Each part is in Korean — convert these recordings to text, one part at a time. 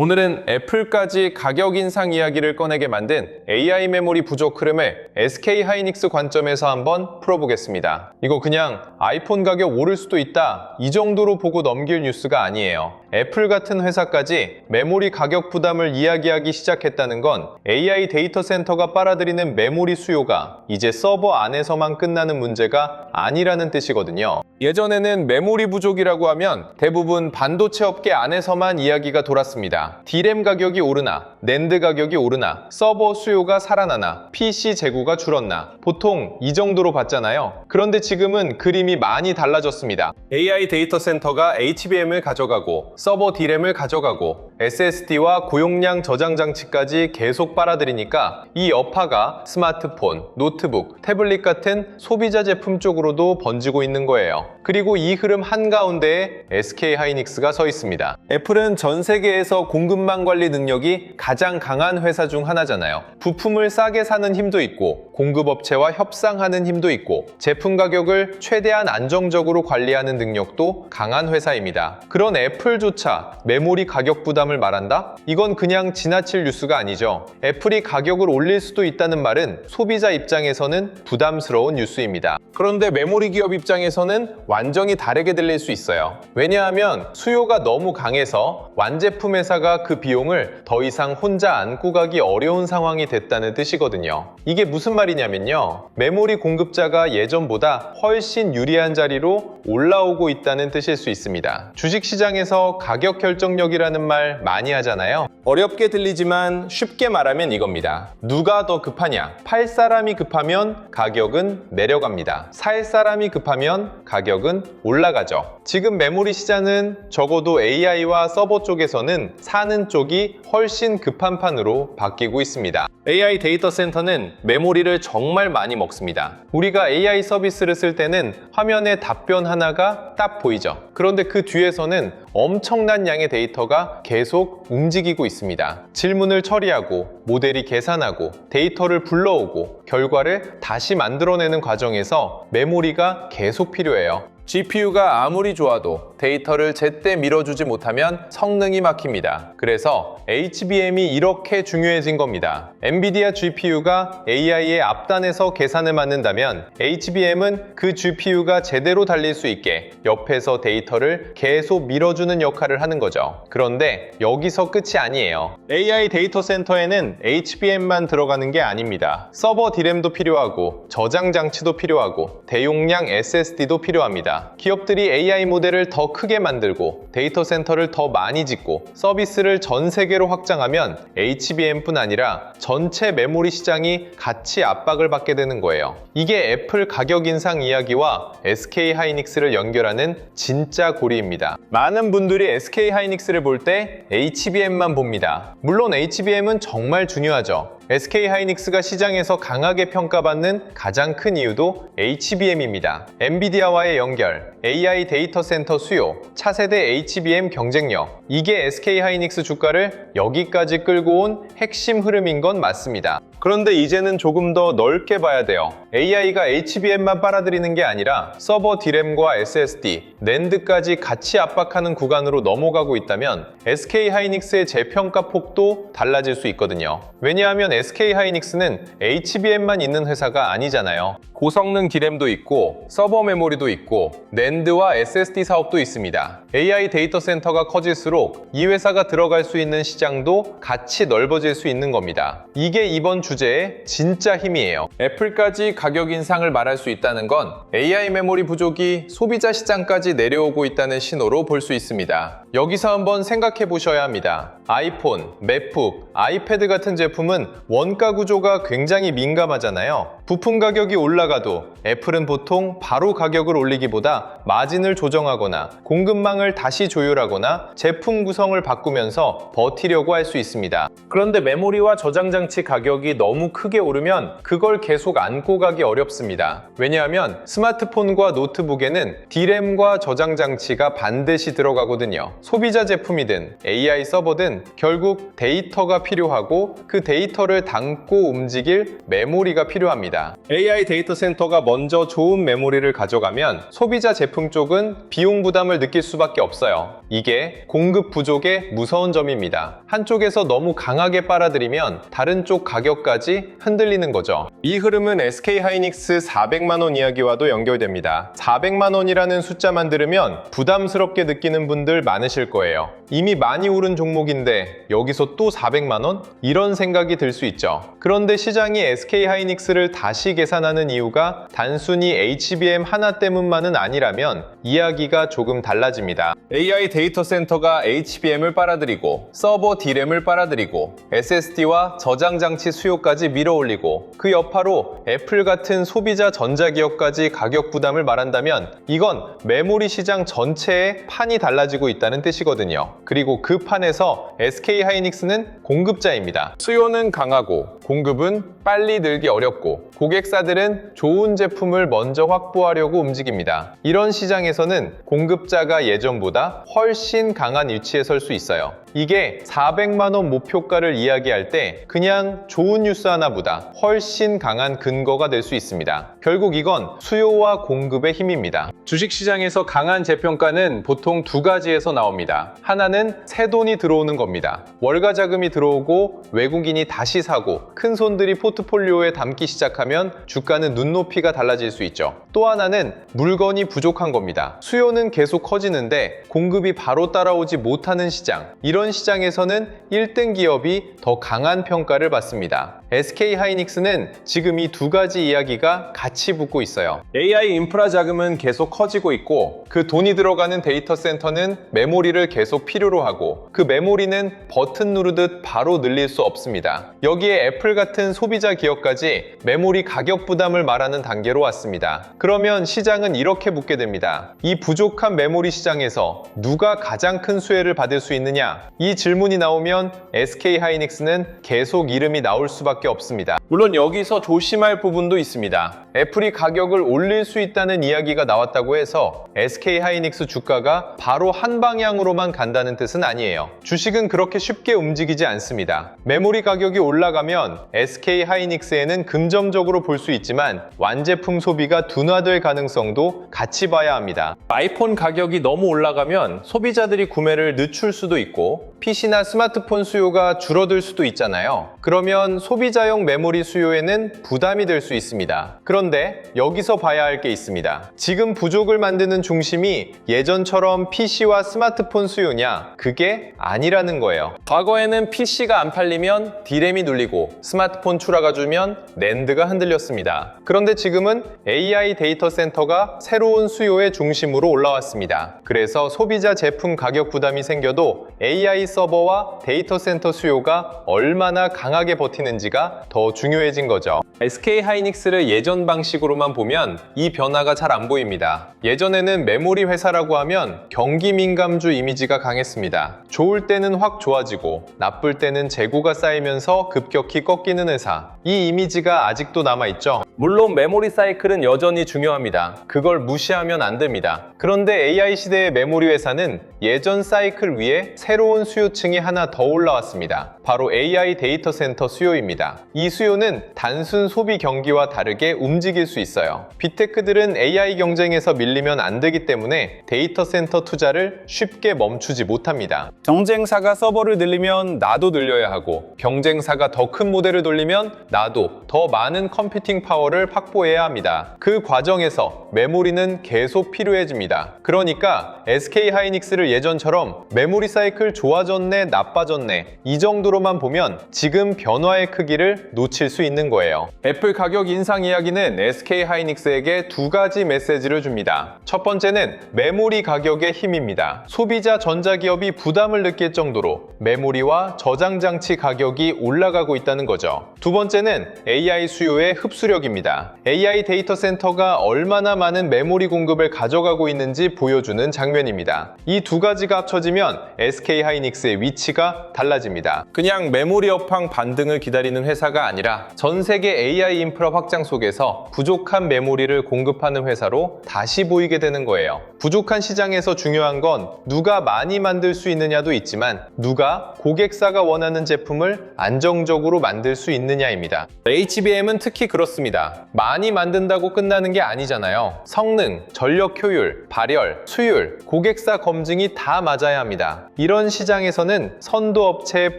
오늘은 애플까지 가격 인상 이야기를 꺼내게 만든 AI 메모리 부족 흐름을 SK 하이닉스 관점에서 한번 풀어보겠습니다. 이거 그냥 아이폰 가격 오를 수도 있다 이 정도로 보고 넘길 뉴스가 아니에요. 애플 같은 회사까지 메모리 가격 부담을 이야기하기 시작했다는 건 AI 데이터 센터가 빨아들이는 메모리 수요가 이제 서버 안에서만 끝나는 문제가 아니라는 뜻이거든요. 예전에는 메모리 부족이라고 하면 대부분 반도체 업계 안에서만 이야기가 돌았습니다. D램 가격이 오르나, 낸드 가격이 오르나, 서버 수요가 살아나나, PC 재고가 줄었나 보통 이 정도로 봤잖아요. 그런데 지금은 그림이 많이 달라졌습니다. AI 데이터 센터가 HBM을 가져가고 서버 D램을 가져가고 SSD와 고용량 저장 장치까지 계속 빨아들이니까 이 여파가 스마트폰, 노트북, 태블릿 같은 소비자 제품 쪽으로도 번지고 있는 거예요. 그리고 이 흐름 한가운데에 SK 하이닉스가 서 있습니다. 애플은 전 세계에서 공급망 관리 능력이 가장 강한 회사 중 하나잖아요. 부품을 싸게 사는 힘도 있고 공급업체와 협상하는 힘도 있고 제품 가격을 최대한 안정적으로 관리하는 능력도 강한 회사입니다. 그런 애플조차 메모리 가격 부담을 말한다? 이건 그냥 지나칠 뉴스가 아니죠. 애플이 가격을 올릴 수도 있다는 말은 소비자 입장에서는 부담스러운 뉴스입니다. 그런데 메모리 기업 입장에서는 완전히 다르게 들릴 수 있어요. 왜냐하면 수요가 너무 강해서 완제품 회사가 그 비용을 더 이상 혼자 안고 가기 어려운 상황이 됐다는 뜻이거든요. 이게 무슨 말이냐면요. 메모리 공급자가 예전보다 훨씬 유리한 자리로 올라오고 있다는 뜻일 수 있습니다. 주식시장에서 가격 결정력이라는 말 많이 하잖아요. 어렵게 들리지만 쉽게 말하면 이겁니다. 누가 더 급하냐? 팔 사람이 급하면 가격은 내려갑니다. 살 사람이 급하면 가격은 올라가죠. 지금 메모리 시장은 적어도 AI와 서버 쪽에서는 사는 쪽이 훨씬 급한 판으로 바뀌고 있습니다. AI 데이터 센터는 메모리를 정말 많이 먹습니다. 우리가 AI 서비스를 쓸 때는 화면에 답변 하나가 딱 보이죠. 그런데 그 뒤에서는 엄청난 양의 데이터가 계속 움직이고 있습니다. 질문을 처리하고 모델이 계산하고 데이터를 불러오고 결과를 다시 만들어내는 과정에서 메모리가 계속 필요해요. GPU가 아무리 좋아도 데이터를 제때 밀어주지 못하면 성능이 막힙니다. 그래서 HBM이 이렇게 중요해진 겁니다. 엔비디아 GPU가 AI의 앞단에서 계산을 맡는다면 HBM은 그 GPU가 제대로 달릴 수 있게 옆에서 데이터를 계속 밀어주는 역할을 하는 거죠. 그런데 여기서 끝이 아니에요. AI 데이터 센터에는 HBM만 들어가는 게 아닙니다. 서버 D램도 필요하고 저장 장치도 필요하고 대용량 SSD도 필요합니다. 기업들이 AI 모델을 더 크게 만들고 데이터 센터를 더 많이 짓고 서비스를 전 세계로 확장하면 HBM뿐 아니라 전체 메모리 시장이 같이 압박을 받게 되는 거예요. 이게 애플 가격 인상 이야기와 SK 하이닉스를 연결하는 진짜 고리입니다. 많은 분들이 SK 하이닉스를 볼 때 HBM만 봅니다. 물론 HBM은 정말 중요하죠. SK 하이닉스가 시장에서 강하게 평가받는 가장 큰 이유도 HBM입니다. 엔비디아와의 연결, AI 데이터 센터 수요, 차세대 HBM 경쟁력, 이게 SK 하이닉스 주가를 여기까지 끌고 온 핵심 흐름인 건 맞습니다. 그런데 이제는 조금 더 넓게 봐야 돼요. AI가 HBM만 빨아들이는 게 아니라 서버 D램과 SSD, 낸드까지 같이 압박하는 구간으로 넘어가고 있다면 SK 하이닉스의 재평가 폭도 달라질 수 있거든요. 왜냐하면 SK 하이닉스는 HBM만 있는 회사가 아니잖아요. 고성능 D램도 있고 서버 메모리도 있고 낸드와 SSD 사업도 있습니다. AI 데이터 센터가 커질수록 이 회사가 들어갈 수 있는 시장도 같이 넓어질 수 있는 겁니다. 이게 이번 주제의 진짜 힘이에요. 애플까지 가격 인상을 말할 수 있다는 건 AI 메모리 부족이 소비자 시장까지 내려오고 있다는 신호로 볼 수 있습니다. 여기서 한번 생각해 보셔야 합니다. 아이폰, 맥북, 아이패드 같은 제품은 원가 구조가 굉장히 민감하잖아요. 부품 가격이 올라가도 애플은 보통 바로 가격을 올리기보다 마진을 조정하거나 공급망을 다시 조율하거나 제품 구성을 바꾸면서 버티려고 할 수 있습니다. 그런데 메모리와 저장 장치 가격이 너무 크게 오르면 그걸 계속 안고 가기 어렵습니다. 왜냐하면 스마트폰과 노트북에는 D램과 저장 장치가 반드시 들어가거든요. 소비자 제품이든 AI 서버든 결국 데이터가 필요하고 그 데이터를 담고 움직일 메모리가 필요합니다. 겁니다. AI 데이터 센터가 먼저 좋은 메모리를 가져가면 소비자 제품 쪽은 비용 부담을 느낄 수밖에 없어요. 이게 공급 부족의 무서운 점입니다. 한쪽에서 너무 강하게 빨아들이면 다른 쪽 가격까지 흔들리는 거죠. 이 흐름은 SK하이닉스 400만 원 이야기와도 연결됩니다. 400만 원이라는 숫자만 들으면 부담스럽게 느끼는 분들 많으실 거예요. 이미 많이 오른 종목인데 여기서 또 400만 원? 이런 생각이 들 수 있죠. 그런데 시장이 SK하이닉스를 다시 계산하는 이유가 단순히 HBM 하나 때문만은 아니라면 이야기가 조금 달라집니다. AI 데이터 센터가 HBM을 빨아들이고 서버 D램을 빨아들이고 SSD와 저장 장치 수요까지 밀어올리고 그 여파로 애플 같은 소비자 전자기업까지 가격 부담을 말한다면 이건 메모리 시장 전체의 판이 달라지고 있다는 뜻이거든요. 그리고 그 판에서 SK하이닉스는 공급자입니다. 수요는 강하고 공급은 빨리 늘기 어렵고 고객사들은 좋은 제품을 먼저 확보하려고 움직입니다. 이런 시장에서는 공급자가 예전보다 훨씬 강한 위치에 설 수 있어요. 이게 400만 원 목표가를 이야기할 때 그냥 좋은 뉴스 하나보다 훨씬 강한 근거가 될 수 있습니다. 결국 이건 수요와 공급의 힘입니다. 주식시장에서 강한 재평가는 보통 두 가지에서 나옵니다. 하나는 새 돈이 들어오는 겁니다. 월가 자금이 들어오고 외국인이 다시 사고 큰 손들이 포트폴리오에 담기 시작하면 주가는 눈높이가 달라질 수 있죠. 또 하나는 물건이 부족한 겁니다. 수요는 계속 커지는데 공급이 바로 따라오지 못하는 시장. 이런 시장에서는 1등 기업이 더 강한 평가를 받습니다. SK하이닉스는 지금 이 두 가지 이야기가 같이 붙고 있어요. AI 인프라 자금은 계속 커지고 있고 그 돈이 들어가는 데이터 센터는 메모리를 계속 필요로 하고 그 메모리는 버튼 누르듯 바로 늘릴 수 없습니다. 여기에 애플 같은 소비자 기업까지 메모리 가격 부담을 말하는 단계로 왔습니다. 그러면 시장은 이렇게 묻게 됩니다. 이 부족한 메모리 시장에서 누가 가장 큰 수혜를 받을 수 있느냐? 이 질문이 나오면 SK하이닉스는 계속 이름이 나올 수밖에 없습니다. 물론 여기서 조심할 부분도 있습니다. 애플이 가격을 올릴 수 있다는 이야기가 나왔다고 해서 SK하이닉스 주가가 바로 한 방향으로만 간다는 뜻은 아니에요. 주식은 그렇게 쉽게 움직이지 않습니다. 메모리 가격이 올라가면 SK하이닉스에는 금전적으로 볼 수 있지만 완제품 소비가 둔화될 가능성도 같이 봐야 합니다. 아이폰 가격이 너무 올라가면 소비자들이 구매를 늦출 수도 있고 PC나 스마트폰 수요가 줄어들 수도 있잖아요. 그러면 소비자용 메모리 수요에는 부담이 될 수 있습니다. 그런데 여기서 봐야 할 게 있습니다. 지금 부족을 만드는 중심이 예전처럼 PC와 스마트폰 수요냐? 그게 아니라는 거예요. 과거에는 PC가 안 팔리면 D램이 눌리고 스마트폰 출하가 주면 낸드가 흔들렸습니다. 그런데 지금은 AI 데이터 센터가 새로운 수요의 중심으로 올라왔습니다. 그래서 소비자 제품 가격 부담이 생겨도 AI 서버와 데이터 센터 수요가 얼마나 강하게 버티는지가 더 중요해진 거죠. SK하이닉스를 예전 방식으로만 보면 이 변화가 잘 안 보입니다. 예전에는 메모리 회사라고 하면 경기 민감주 이미지가 강했습니다. 좋을 때는 확 좋아지고 나쁠 때는 재고가 쌓이면서 급격히 꺾이는 회사. 이 이미지가 아직도 남아있죠. 물론 메모리 사이클은 여전히 중요합니다. 그걸 무시하면 안 됩니다. 그런데 AI 시대의 메모리 회사는 예전 사이클 위에 새로운 수요층이 하나 더 올라왔습니다. 바로 AI 데이터 센터 수요입니다. 이 수요는 단순 소비 경기와 다르게 움직일 수 있어요. 빅테크들은 AI 경쟁에서 밀리면 안 되기 때문에 데이터 센터 투자를 쉽게 멈추지 못합니다. 경쟁사가 서버를 늘리면 나도 늘려야 하고 경쟁사가 더 큰 모델을 돌리면 나도 더 많은 컴퓨팅 파워를 확보해야 합니다. 그 과정에서 메모리는 계속 필요해집니다. 그러니까 SK하이닉스를 예전처럼 메모리 사이클 좋아졌네 나빠졌네 이 정도로만 보면 지금 변화의 크기를 놓칠 수 있는 거예요. 애플 가격 인상 이야기는 SK하이닉스에게 두 가지 메시지를 줍니다. 첫 번째는 메모리 가격의 힘입니다. 소비자 전자기업이 부담을 느낄 정도로 메모리와 저장 장치 가격이 올라가고 있다는 거죠. 두 번째는 AI 수요의 흡수력입니다. AI 데이터 센터가 얼마나 많은 메모리 공급을 가져가고 있는지 보여주는 장면입니다. 이 두 가지가 합쳐지면 SK하이닉스의 위치가 달라집니다. 그냥 메모리 업황 반등을 기다리는 회사가 아니라 전 세계 AI 인프라 확장 속에서 부족한 메모리를 공급하는 회사로 다시 보이게 되는 거예요. 부족한 시장에서 중요한 건 누가 많이 만들 수 있느냐도 있지만 누가 고객사가 원하는 제품을 안정적으로 만들 수 있느냐입니다. 겁니다. HBM은 특히 그렇습니다. 많이 만든다고 끝나는 게 아니잖아요. 성능, 전력 효율, 발열, 수율, 고객사 검증이 다 맞아야 합니다. 이런 시장에서는 선도업체의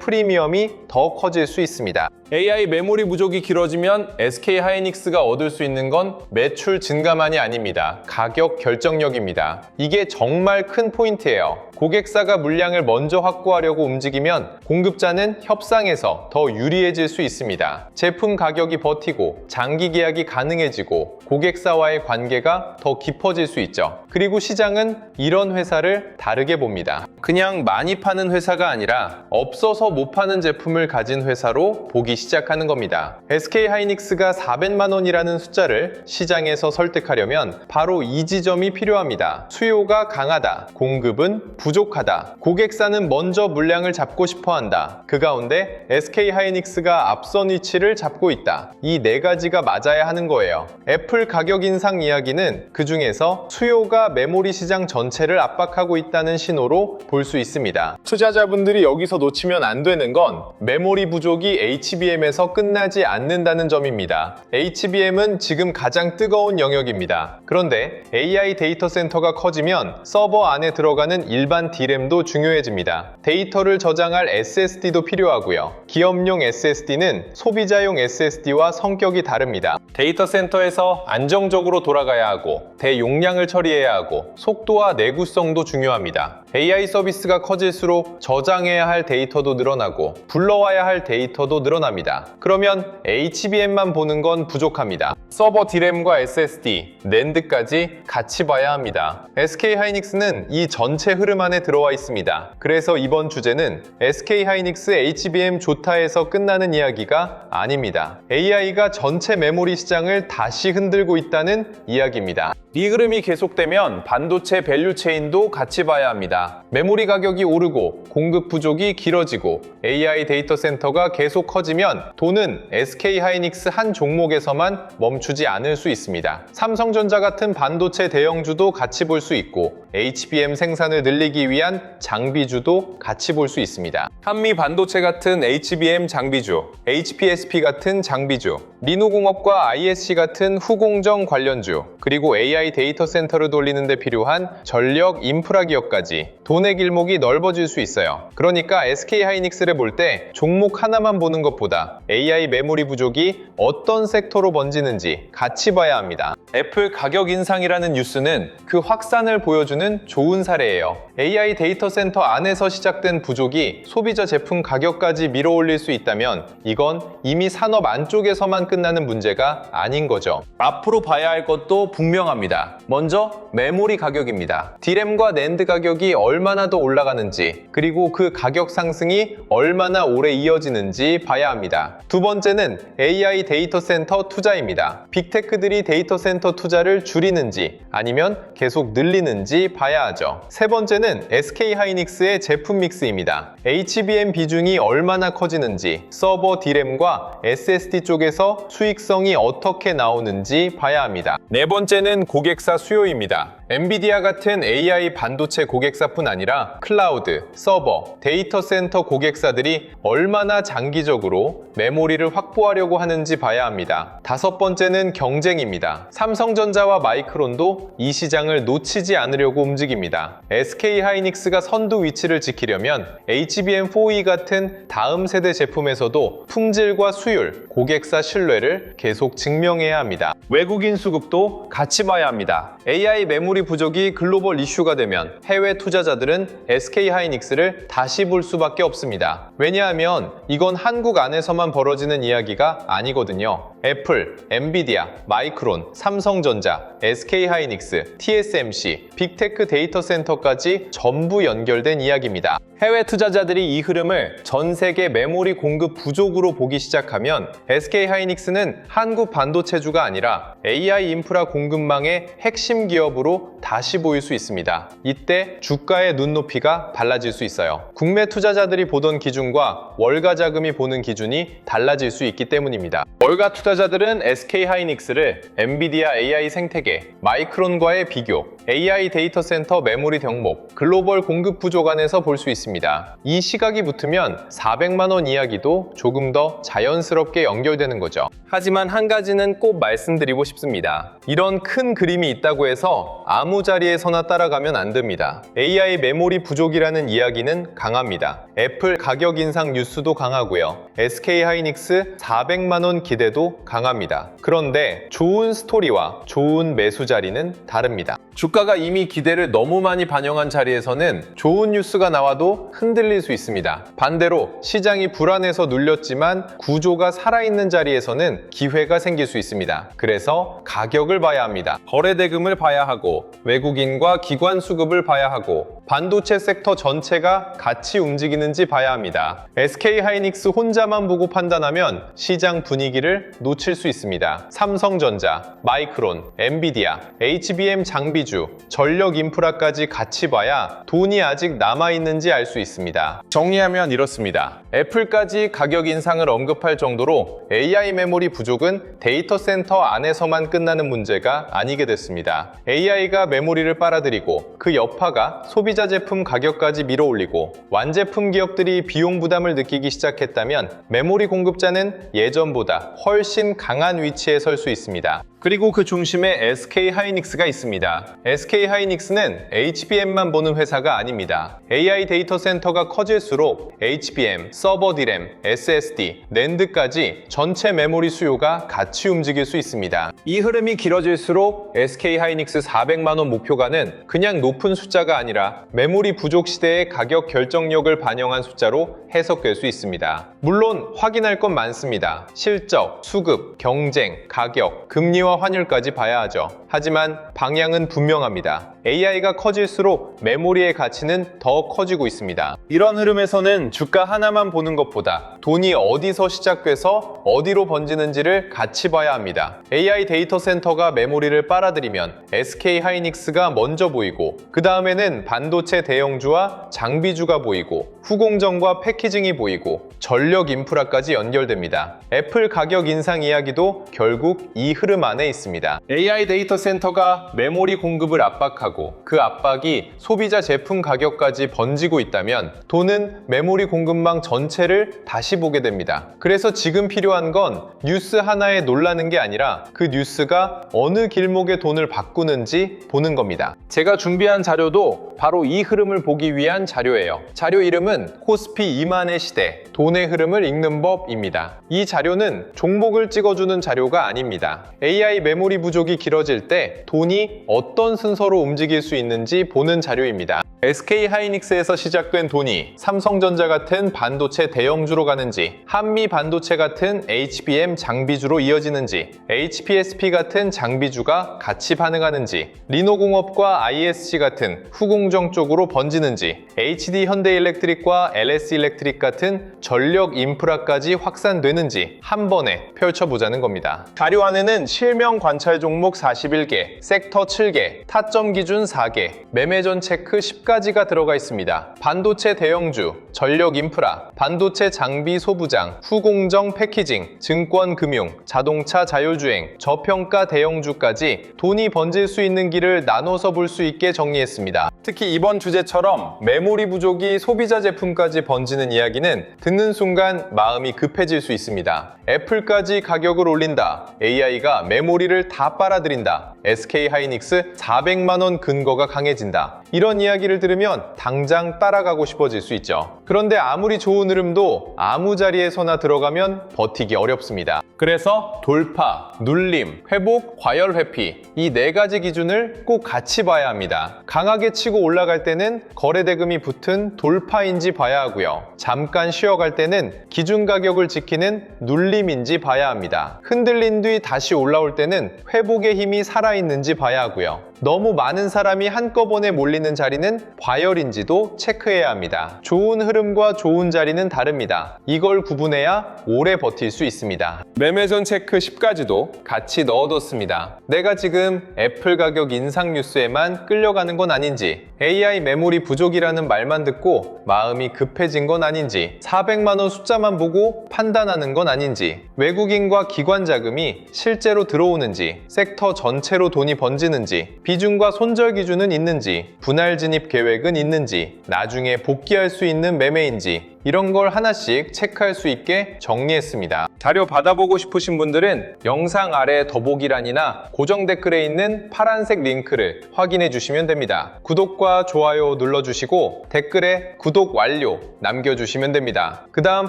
프리미엄이 더 커질 수 있습니다. AI 메모리 부족이 길어지면 SK하이닉스가 얻을 수 있는 건 매출 증가만이 아닙니다. 가격 결정력입니다. 이게 정말 큰 포인트예요. 고객사가 물량을 먼저 확보하려고 움직이면 공급자는 협상에서 더 유리해질 수 있습니다. 제품 가격이 버티고 장기 계약이 가능해지고 고객사와의 관계가 더 깊어질 수 있죠. 그리고 시장은 이런 회사를 다르게 봅니다. 그냥 많이 파는 회사가 아니라 없어서 못 파는 제품을 가진 회사로 보기 시작하는 겁니다. SK하이닉스가 400만 원이라는 숫자를 시장에서 설득하려면 바로 이 지점이 필요합니다. 수요가 강하다, 공급은 부족하다, 고객사는 먼저 물량을 잡고 싶어 한다. 그 가운데 SK하이닉스가 앞선 위치를 잡고 있다. 이 네 가지가 맞아야 하는 거예요. 애플 가격 인상 이야기는 그 중에서 수요가 메모리 시장 전체를 압박하고 있다는 신호로 볼 수 있습니다. 투자자분들이 여기서 놓치면 안 되는 건 메모리 부족이 HBM에서 끝나지 않는다는 점입니다. HBM은 지금 가장 뜨거운 영역입니다. 그런데 AI 데이터 센터가 커지면 서버 안에 들어가는 일반 D램도 중요해집니다. 데이터를 저장할 SSD도 필요하고요. 기업용 SSD는 소비자용 SSD와 성격이 다릅니다. 데이터 센터에서 안정적으로 돌아가야 하고 대용량을 처리해야 하고 속도와 내구성도 중요합니다. AI 서비스가 커질수록 저장해야 할 데이터도 늘어나고 불러와야 할 데이터도 늘어납니다. 그러면 HBM만 보는 건 부족합니다. 서버 D램과 SSD, 낸드까지 같이 봐야 합니다. SK하이닉스는 이 전체 흐름 안에 들어와 있습니다. 그래서 이번 주제는 SK하이닉스 HBM 좋다에서 끝나는 이야기가 아닙니다. AI가 전체 메모리 시장을 다시 흔들고 있다는 이야기입니다. 이 흐름이 계속되면 반도체 밸류체인도 같이 봐야 합니다. 메모리 가격이 오르고 공급 부족이 길어지고 AI 데이터 센터가 계속 커지면 돈은 SK하이닉스 한 종목에서만 멈추지 않을 수 있습니다. 삼성전자 같은 반도체 대형주도 같이 볼 수 있고 HBM 생산을 늘리기 위한 장비주도 같이 볼 수 있습니다. 한미 반도체 같은 HBM 장비주, HPSP 같은 장비주, 리노공업과 ISC 같은 후공정 관련주, 그리고 AI 데이터 센터를 돌리는 데 필요한 전력 인프라 기업까지 돈의 길목이 넓어질 수 있어요. 그러니까 SK하이닉스를 볼 때 종목 하나만 보는 것보다 AI 메모리 부족이 어떤 섹터로 번지는지 같이 봐야 합니다. 애플 가격 인상이라는 뉴스는 그 확산을 보여주는 좋은 사례예요. AI 데이터 센터 안에서 시작된 부족이 소비자 제품 가격까지 밀어올릴 수 있다면 이건 이미 산업 안쪽에서만 끝나는 문제가 아닌 거죠. 앞으로 봐야 할 것도 분명합니다. 먼저 메모리 가격입니다. D램과 낸드 가격이 얼마나 더 올라가는지, 그리고 그 가격 상승이 얼마나 오래 이어지는지 봐야 합니다. 두 번째는 AI 데이터 센터 투자입니다. 빅테크들이 데이터 센터 투자를 줄이는지 아니면 계속 늘리는지 봐야 하죠. 세 번째는 SK하이닉스의 제품 믹스입니다. HBM 비중이 얼마나 커지는지, 서버 D램과 SSD 쪽에서 수익성이 어떻게 나오는지 봐야 합니다. 네 번째는 고객사 수요입니다. 엔비디아 같은 AI 반도체 고객사뿐 아니라 클라우드, 서버, 데이터 센터 고객사들이 얼마나 장기적으로 메모리를 확보하려고 하는지 봐야 합니다. 다섯 번째는 경쟁입니다. 삼성전자와 마이크론도 이 시장을 놓치지 않으려고 움직입니다. SK하이닉스가 선두 위치를 지키려면 HBM4E 같은 다음 세대 제품에서도 품질과 수율, 고객사 신뢰를 계속 증명해야 합니다. 외국인 수급도 같이 봐야 합니다. AI 메모리 부족이 글로벌 이슈가 되면 해외 투자자들은 SK하이닉스를 다시 볼 수밖에 없습니다. 왜냐하면 이건 한국 안에서만 벌어지는 이야기가 아니거든요. 애플, 엔비디아, 마이크론, 삼성전자, SK하이닉스, TSMC, 빅테크 데이터 센터까지 전부 연결된 이야기입니다. 해외 투자자들이 이 흐름을 전 세계 메모리 공급 부족으로 보기 시작하면 SK하이닉스는 한국 반도체주가 아니라 AI 인프라 공급망의 핵심 기업으로 흔들림도 다시 보일 수 있습니다. 이때 주가의 눈높이가 달라질 수 있어요. 국내 투자자들이 보던 기준과 월가 자금이 보는 기준이 달라질 수 있기 때문입니다. 월가 투자자들은 SK하이닉스를 엔비디아 AI 생태계, 마이크론과의 비교, AI 데이터 센터 메모리 덕목, 글로벌 공급 부족안에서 볼 수 있습니다. 이 시각이 붙으면 400만 원 이야기도 조금 더 자연스럽게 연결되는 거죠. 하지만 한 가지는 꼭 말씀드리고 싶습니다. 이런 큰 그림이 있다고 해서 아무 자리에서나 따라가면 안 됩니다. AI 메모리 부족이라는 이야기는 강합니다. 애플 가격 인상 뉴스도 강하고요. SK하이닉스 400만 원 기대도 강합니다. 그런데 좋은 스토리와 좋은 매수 자리는 다릅니다. 주가가 이미 기대를 너무 많이 반영한 자리에서는 좋은 뉴스가 나와도 흔들릴 수 있습니다. 반대로 시장이 불안해서 눌렸지만 구조가 살아있는 자리에서는 기회가 생길 수 있습니다. 그래서 가격을 봐야 합니다. 거래대금을 봐야 하고 외국인과 기관 수급을 봐야 하고 반도체 섹터 전체가 같이 움직이는지 봐야 합니다. SK하이닉스 혼자만 보고 판단하면 시장 분위기를 놓칠 수 있습니다. 삼성전자, 마이크론, 엔비디아, HBM 장비주, 전력 인프라까지 같이 봐야 돈이 아직 남아있는지 알 수 있습니다. 정리하면 이렇습니다. 애플까지 가격 인상을 언급할 정도로 AI 메모리 부족은 데이터 센터 안에서만 끝나는 문제가 아니게 됐습니다. AI가 메모리를 빨아들이고 그 여파가 소비자 제품 가격까지 밀어올리고 완제품 기업들이 비용 부담을 느끼기 시작했다면 메모리 공급자는 예전보다 훨씬 강한 위치에 설 수 있습니다. 그리고 그 중심에 SK하이닉스가 있습니다. SK하이닉스는 HBM만 보는 회사가 아닙니다. AI 데이터 센터가 커질수록 HBM, 서버 D램, SSD, 낸드까지 전체 메모리 수요가 같이 움직일 수 있습니다. 이 흐름이 길어질수록 SK하이닉스 400만 원 목표가는 그냥 높은 숫자가 아니라 메모리 부족 시대의 가격 결정력을 반영한 숫자로 해석될 수 있습니다. 물론 확인할 건 많습니다. 실적, 수급, 경쟁, 가격, 금리와 환율까지 봐야 하죠. 하지만 방향은 분명합니다. AI가 커질수록 메모리의 가치는 더 커지고 있습니다. 이런 흐름에서는 주가 하나만 보는 것보다 돈이 어디서 시작돼서 어디로 번지는지를 같이 봐야 합니다. AI 데이터 센터가 메모리를 빨아들이면 SK하이닉스가 먼저 보이고 그 다음에는 반도체 대형주와 장비주가 보이고 후공정과 패키징이 보이고 전력 인프라까지 연결됩니다. 애플 가격 인상 이야기도 결국 이 흐름 안에 있습니다. AI 데이터 센터가 메모리 공급을 압박하고 그 압박이 소비자 제품 가격까지 번지고 있다면 돈은 메모리 공급망 전체를 다시 보게 됩니다. 그래서 지금 필요한 건 뉴스 하나에 놀라는 게 아니라 그 뉴스가 어느 길목에 돈을 바꾸는지 보는 겁니다. 제가 준비한 자료도 바로 이 흐름을 보기 위한 자료예요. 자료 이름은 코스피 2만의 시대, 돈의 흐름을 읽는 법입니다. 이 자료는 종목을 찍어주는 자료가 아닙니다. AI 메모리 부족이 길어질 때 돈이 어떤 순서로 움직일 수 있는지 보는 자료입니다. SK하이닉스에서 시작된 돈이 삼성전자 같은 반도체 대형주로 가는지, 한미 반도체 같은 HBM 장비주로 이어지는지, HPSP 같은 장비주가 같이 반응하는지, 리노공업과 ISC 같은 후공정 쪽으로 번지는지, HD 현대일렉트릭과 LS일렉트릭 같은 전력 인프라까지 확산되는지 한 번에 펼쳐보자는 겁니다. 자료 안에는 실명 관찰 종목 41개, 섹터 7개, 타점 기준 4개, 매매전 체크 10가지가 들어가 있습니다. 반도체 대형주, 전력 인프라, 반도체 장비 소부장, 후공정 패키징, 증권 금융, 자동차 자율주행, 저평가 대형주까지 돈이 번질 수 있는 길을 나눠서 볼 수 있게 정리했습니다. 특히 이번 주제처럼 메모리 부족이 소비자 제품까지 번지는 이야기는 듣는 순간 마음이 급해질 수 있습니다. 애플까지 가격을 올린다. AI가 메모리를 다 빨아들인다. SK하이닉스 400만 원 근거가 강해진다. 이런 이야기를 들으면 당장 따라가고 싶어질 수 있죠. 그런데 아무리 좋은 흐름도 아무 자리에서나 들어가면 버티기 어렵습니다. 그래서 돌파, 눌림, 회복, 과열 회피 이 4가지 기준을 꼭 같이 봐야 합니다. 강하게 치고 올라갈 때는 거래대금이 붙은 돌파인지 봐야 하고요. 잠깐 쉬어갈 때는 기준 가격을 지키는 눌림인지 봐야 합니다. 흔들린 뒤 다시 올라올 때는 회복의 힘이 살아있는지 봐야 하고요. 너무 많은 사람이 한꺼번에 몰리는 자리는 과열인지도 체크해야 합니다. 좋은 흐름과 좋은 자리는 다릅니다. 이걸 구분해야 오래 버틸 수 있습니다. 매매전 체크 10가지도 같이 넣어뒀습니다. 내가 지금 애플 가격 인상 뉴스에만 끌려가는 건 아닌지, AI 메모리 부족이라는 말만 듣고 마음이 급해진 건 아닌지, 400만 원 숫자만 보고 판단하는 건 아닌지, 외국인과 기관 자금이 실제로 들어오는지, 섹터 전체로 돈이 번지는지, 비중과 손절 기준은 있는지, 분할 진입 계획은 있는지, 나중에 복귀할 수 있는 매매인지, 이런 걸 하나씩 체크할 수 있게 정리했습니다. 자료 받아보고 싶으신 분들은 영상 아래 더보기란이나 고정 댓글에 있는 파란색 링크를 확인해 주시면 됩니다. 구독과 좋아요 눌러주시고 댓글에 구독 완료 남겨주시면 됩니다. 그 다음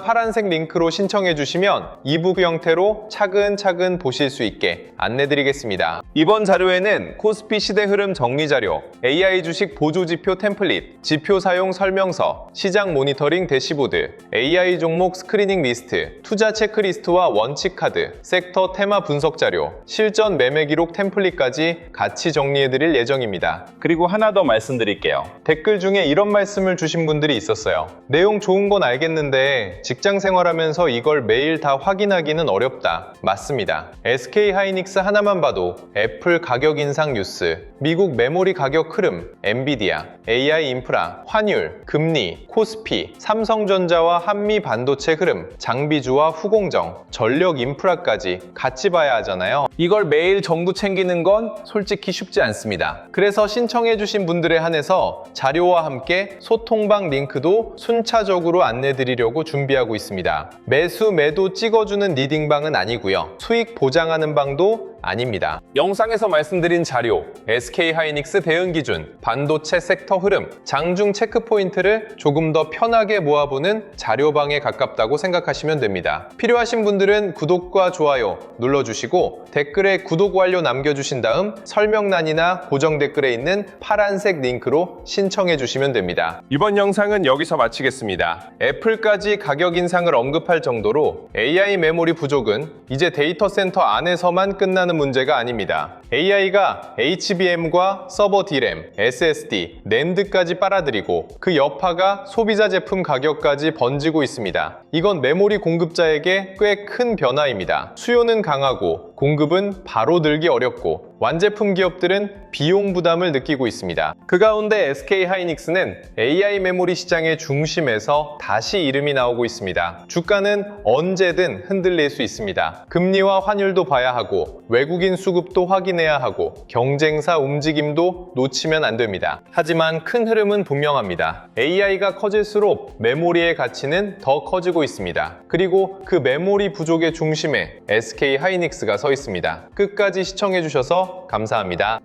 파란색 링크로 신청해 주시면 이북 형태로 차근차근 보실 수 있게 안내드리겠습니다. 이번 자료에는 코스피 시대 흐름 정리 자료, AI 주식 보조지표 템플릿, 지표 사용 설명서, 시장 모니터링 대시보드, AI 종목 스크리닝 리스트, 투자 체크리스트와 원칙 카드, 섹터 테마 분석 자료, 실전 매매 기록 템플릿까지 같이 정리해드릴 예정입니다. 그리고 하나 더 말씀드릴게요. 댓글 중에 이런 말씀을 주신 분들이 있었어요. 내용 좋은 건 알겠는데 직장 생활하면서 이걸 매일 다 확인하기는 어렵다. 맞습니다. SK 하이닉스 하나만 봐도 애플 가격 인상 뉴스, 미국 메모리 가격 흐름, 엔비디아, AI 인프라, 환율, 금리, 코스피, 삼성전자와 한미 반도체 흐름, 장비주와 후공정, 전력 인프라까지 같이 봐야 하잖아요. 이걸 매일 정부 챙기는 건 솔직히 쉽지 않습니다. 그래서 신청해주신 분들에 한해서 자료와 함께 소통방 링크도 순차적으로 안내드리려고 준비하고 있습니다. 매수 매도 찍어주는 리딩방은 아니고요. 수익 보장하는 방도 아닙니다. 영상에서 말씀드린 자료, SK 하이닉스 대응 기준, 반도체 섹터 흐름, 장중 체크 포인트를 조금 더 편하게 모아보는 자료방에 가깝다고 생각하시면 됩니다. 필요하신 분들은 구독과 좋아요 눌러주시고 댓글에 구독 완료 남겨주신 다음 설명란이나 고정 댓글에 있는 파란색 링크로 신청해 주시면 됩니다. 이번 영상은 여기서 마치겠습니다. 애플까지 가격 인상을 언급할 정도로 AI 메모리 부족은 이제 데이터 센터 안에서만 끝나는 문제가 아닙니다. AI가 HBM과 서버 D램, SSD, 낸드까지 빨아들이고 그 여파가 소비자 제품 가격까지 번지고 있습니다. 이건 메모리 공급자에게 꽤 큰 변화입니다. 수요는 강하고 공급은 바로 늘기 어렵고 완제품 기업들은 비용 부담을 느끼고 있습니다. 그 가운데 SK 하이닉스는 AI 메모리 시장의 중심에서 다시 이름이 나오고 있습니다. 주가는 언제든 흔들릴 수 있습니다. 금리와 환율도 봐야 하고 외국인 수급도 확인해야 하고 경쟁사 움직임도 놓치면 안 됩니다. 하지만 큰 흐름은 분명합니다. AI가 커질수록 메모리의 가치는 더 커지고 있습니다. 그리고 그 메모리 부족의 중심에 SK 하이닉스가 서 있습니다. 끝까지 시청해주셔서 감사합니다.